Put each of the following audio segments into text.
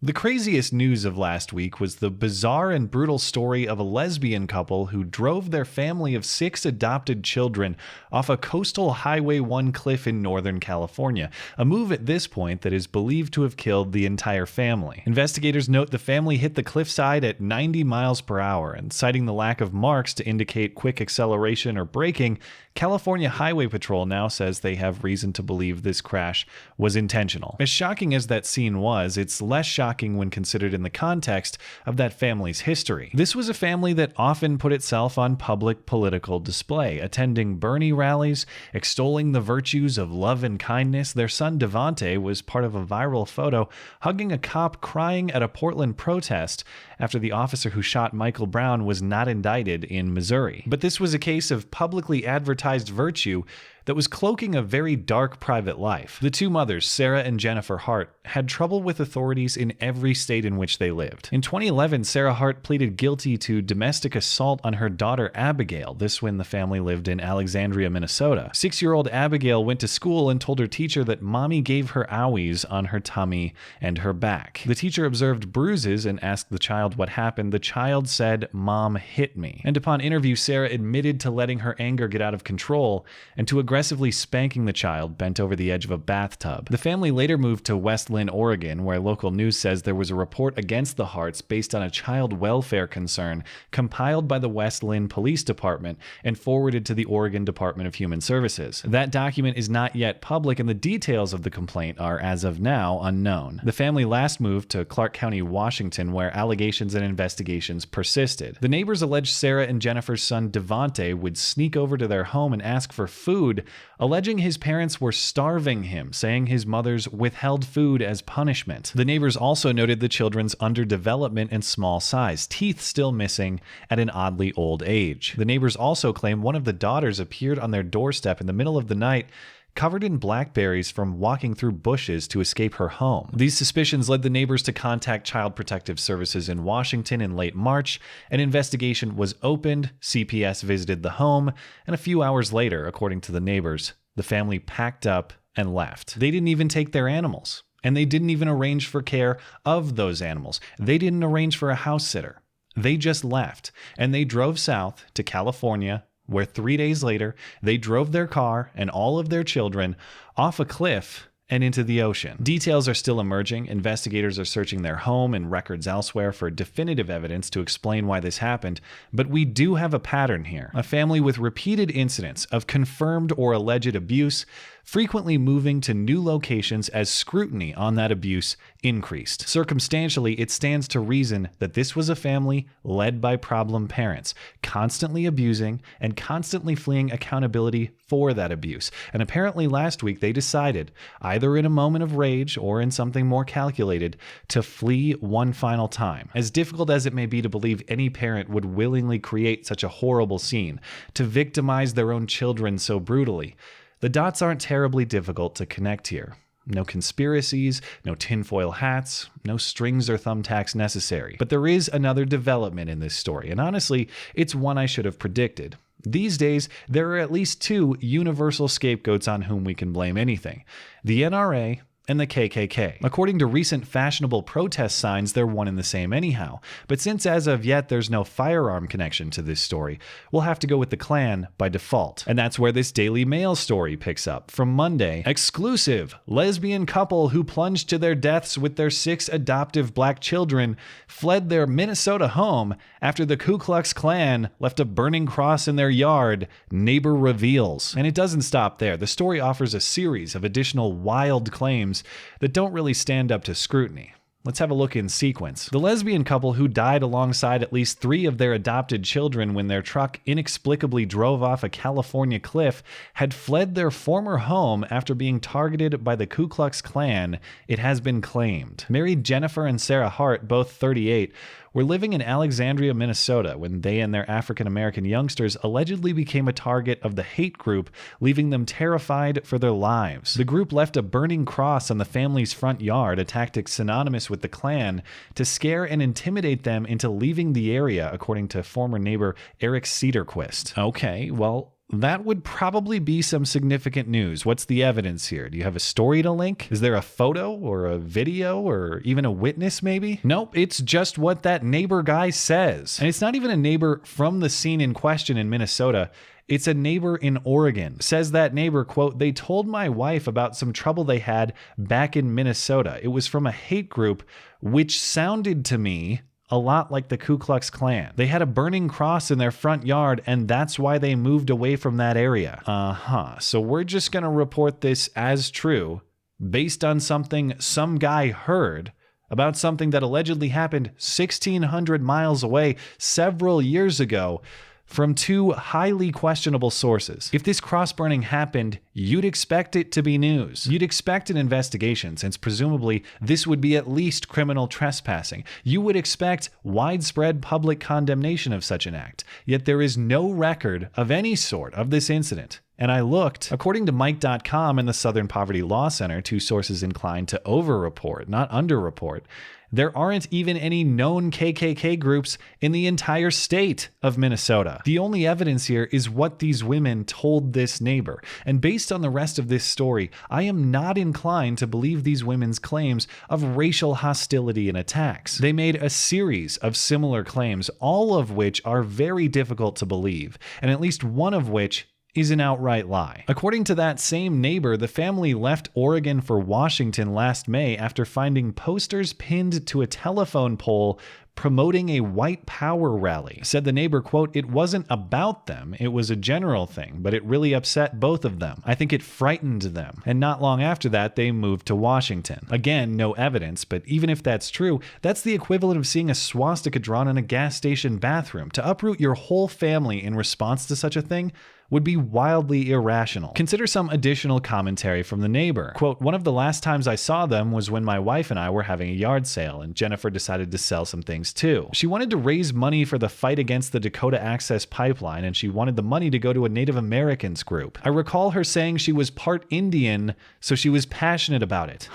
The craziest news of last week was the bizarre and brutal story of a lesbian couple who drove their family of 6 adopted children off a coastal Highway 1 cliff in Northern California, a move at this point that is believed to have killed the entire family. Investigators note the family hit the cliffside at 90 miles per hour, and citing the lack of marks to indicate quick acceleration or braking, California Highway Patrol now says they have reason to believe this crash was intentional. As shocking as that scene was, it's less shocking when considered in the context of that family's history. This was a family that often put itself on public political display, attending Bernie rallies, extolling the virtues of love and kindness. Their son Devante was part of a viral photo hugging a cop crying at a Portland protest after the officer who shot Michael Brown was not indicted in Missouri. But this was a case of publicly advertised virtue that was cloaking a very dark private life. The two mothers, Sarah and Jennifer Hart, had trouble with authorities in every state in which they lived. In 2011, Sarah Hart pleaded guilty to domestic assault on her daughter Abigail, this when the family lived in Alexandria, Minnesota. 6-year-old Abigail went to school and told her teacher that mommy gave her owies on her tummy and her back. The teacher observed bruises and asked the child what happened. The child said, "Mom hit me." And upon interview, Sarah admitted to letting her anger get out of control and to aggressively spanking the child bent over the edge of a bathtub. The family later moved to West Linn, Oregon, where local news says there was a report against the Harts based on a child welfare concern compiled by the West Linn Police Department and forwarded to the Oregon Department of Human Services. That document is not yet public, and the details of the complaint are, as of now, unknown. The family last moved to Clark County, Washington, where allegations and investigations persisted. The neighbors alleged Sarah and Jennifer's son Devante would sneak over to their home and ask for food, alleging his parents were starving him, saying his mothers withheld food as punishment. The neighbors also noted the children's underdevelopment and small size, teeth still missing at an oddly old age. The neighbors also claim one of the daughters appeared on their doorstep in the middle of the night, covered in blackberries from walking through bushes to escape her home. These suspicions led the neighbors to contact Child Protective Services in Washington in late March. An investigation was opened, CPS visited the home, and a few hours later, according to the neighbors, the family packed up and left. They didn't even take their animals, and they didn't even arrange for care of those animals. They didn't arrange for a house sitter. They just left, and they drove south to California, where 3 days later, they drove their car and all of their children off a cliff and into the ocean. Details are still emerging. Investigators are searching their home and records elsewhere for definitive evidence to explain why this happened, but we do have a pattern here. A family with repeated incidents of confirmed or alleged abuse, frequently moving to new locations as scrutiny on that abuse increased. Circumstantially, it stands to reason that this was a family led by problem parents, constantly abusing and constantly fleeing accountability for that abuse. And apparently last week they decided, either in a moment of rage or in something more calculated, to flee one final time. As difficult as it may be to believe any parent would willingly create such a horrible scene, to victimize their own children so brutally, the dots aren't terribly difficult to connect here. No conspiracies, no tinfoil hats, no strings or thumbtacks necessary. But there is another development in this story, and honestly, it's one I should have predicted. These days, there are at least 2 universal scapegoats on whom we can blame anything: the NRA and the KKK. According to recent fashionable protest signs, they're one and the same anyhow. But since as of yet there's no firearm connection to this story, we'll have to go with the Klan by default. And that's where this DailyMail story picks up. From Monday, exclusive: lesbian couple who plunged to their deaths with their 6 adoptive black children fled their Minnesota home after the Ku Klux Klan left a burning cross in their yard, neighbor reveals. And it doesn't stop there. The story offers a series of additional wild claims that don't really stand up to scrutiny. Let's have a look in sequence. The lesbian couple who died alongside at least 3 of their adopted children when their truck inexplicably drove off a California cliff had fled their former home after being targeted by the Ku Klux Klan, it has been claimed. Married Jennifer and Sarah Hart, both 38, were living in Alexandria, Minnesota when they and their African-American youngsters allegedly became a target of the hate group, leaving them terrified for their lives. The group left a burning cross on the family's front yard, a tactic synonymous with the Klan, to scare and intimidate them into leaving the area, according to former neighbor Eric Cedarquist. Okay, well, that would probably be some significant news. What's the evidence here? Do you have a story to link? Is there a photo or a video or even a witness maybe? Nope, it's just what that neighbor guy says. And it's not even a neighbor from the scene in question in Minnesota. It's a neighbor in Oregon. Says that neighbor, quote, "They told my wife about some trouble they had back in Minnesota. It was from a hate group, which sounded to me a lot like the Ku Klux Klan. They had a burning cross in their front yard, and that's why they moved away from that area." So we're just going to report this as true based on something some guy heard about something that allegedly happened 1,600 miles away several years ago from two highly questionable sources. If this cross-burning happened, you'd expect it to be news. You'd expect an investigation, since presumably this would be at least criminal trespassing. You would expect widespread public condemnation of such an act. Yet there is no record of any sort of this incident. And I looked. According to Mike.com and the Southern Poverty Law Center, two sources inclined to over-report, not under-report, there aren't even any known KKK groups in the entire state of Minnesota. The only evidence here is what these women told this neighbor. And based on the rest of this story, I am not inclined to believe these women's claims of racial hostility and attacks. They made a series of similar claims, all of which are very difficult to believe, and at least one of which is an outright lie. According to that same neighbor, the family left Oregon for Washington last May after finding posters pinned to a telephone pole promoting a white power rally. Said the neighbor, quote, "It wasn't about them, it was a general thing, but it really upset both of them. I think it frightened them." And not long after that, they moved to Washington. Again, no evidence, but even if that's true, that's the equivalent of seeing a swastika drawn in a gas station bathroom. To uproot your whole family in response to such a thing would be wildly irrational. Consider some additional commentary from the neighbor. Quote, "One of the last times I saw them was when my wife and I were having a yard sale, and Jennifer decided to sell some things too. She wanted to raise money for the fight against the Dakota Access Pipeline, and she wanted the money to go to a Native Americans group. I recall her saying she was part Indian, so she was passionate about it."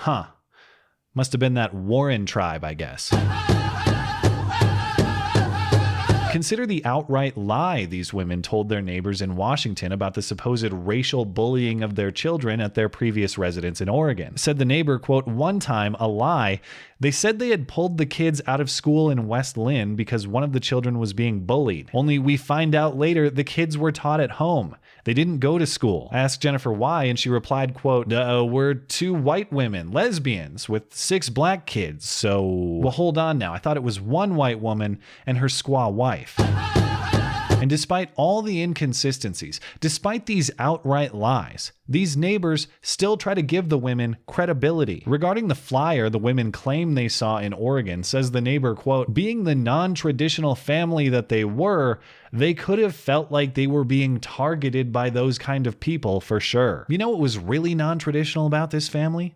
Must have been that Warren tribe, I guess. Consider the outright lie these women told their neighbors in Washington about the supposed racial bullying of their children at their previous residence in Oregon. Said the neighbor, quote, "One time, a lie, they said they had pulled the kids out of school in West Lynn because one of the children was being bullied. Only we find out later the kids were taught at home. They didn't go to school." I asked Jennifer why, and she replied, quote, "We're two white women, lesbians, with 6 black kids, so..." Well, hold on now. I thought it was one white woman and her squaw wife. And despite all the inconsistencies, despite these outright lies, these neighbors still try to give the women credibility. Regarding the flyer the women claim they saw in Oregon, says the neighbor, quote, "Being the non-traditional family that they were, they could have felt like they were being targeted by those kind of people for sure." You know what was really non-traditional about this family?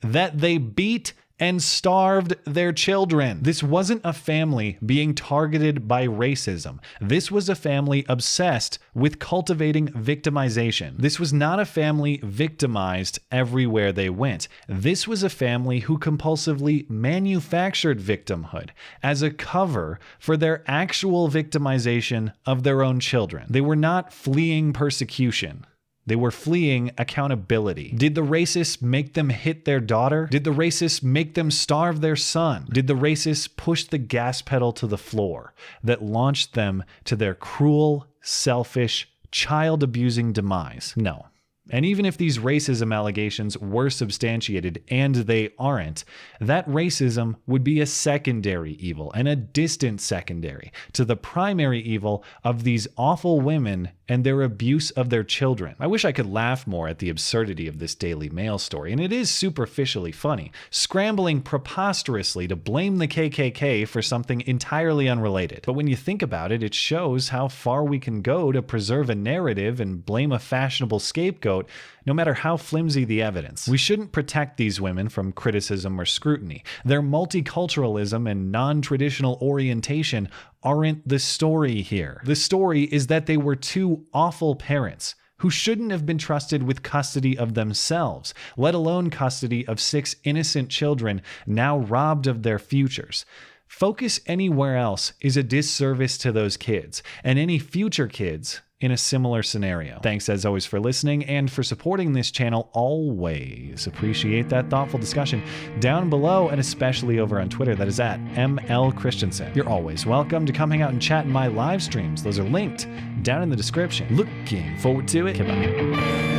That they beat and starved their children. This wasn't a family being targeted by racism. This was a family obsessed with cultivating victimization. This was not a family victimized everywhere they went. This was a family who compulsively manufactured victimhood as a cover for their actual victimization of their own children. They were not fleeing persecution. They were fleeing accountability. Did the racists make them hit their daughter? Did the racists make them starve their son? Did the racists push the gas pedal to the floor that launched them to their cruel, selfish, child-abusing demise? No. And even if these racism allegations were substantiated, and they aren't, that racism would be a secondary evil, and a distant secondary, to the primary evil of these awful women and their abuse of their children. I wish I could laugh more at the absurdity of this Daily Mail story, and it is superficially funny, scrambling preposterously to blame the KKK for something entirely unrelated. But when you think about it, it shows how far we can go to preserve a narrative and blame a fashionable scapegoat, no matter how flimsy the evidence. We shouldn't protect these women from criticism or scrutiny. Their multiculturalism and non-traditional orientation aren't the story here. The story is that they were two awful parents who shouldn't have been trusted with custody of themselves, let alone custody of 6 innocent children now robbed of their futures. Focus anywhere else is a disservice to those kids and any future kids in a similar scenario. Thanks as always for listening and for supporting this channel. Always appreciate that thoughtful discussion down below, and especially over on Twitter. That is at ML Christiansen. You're always welcome to come hang out and chat in my live streams. Those are linked down in the description. Looking forward to it. Goodbye.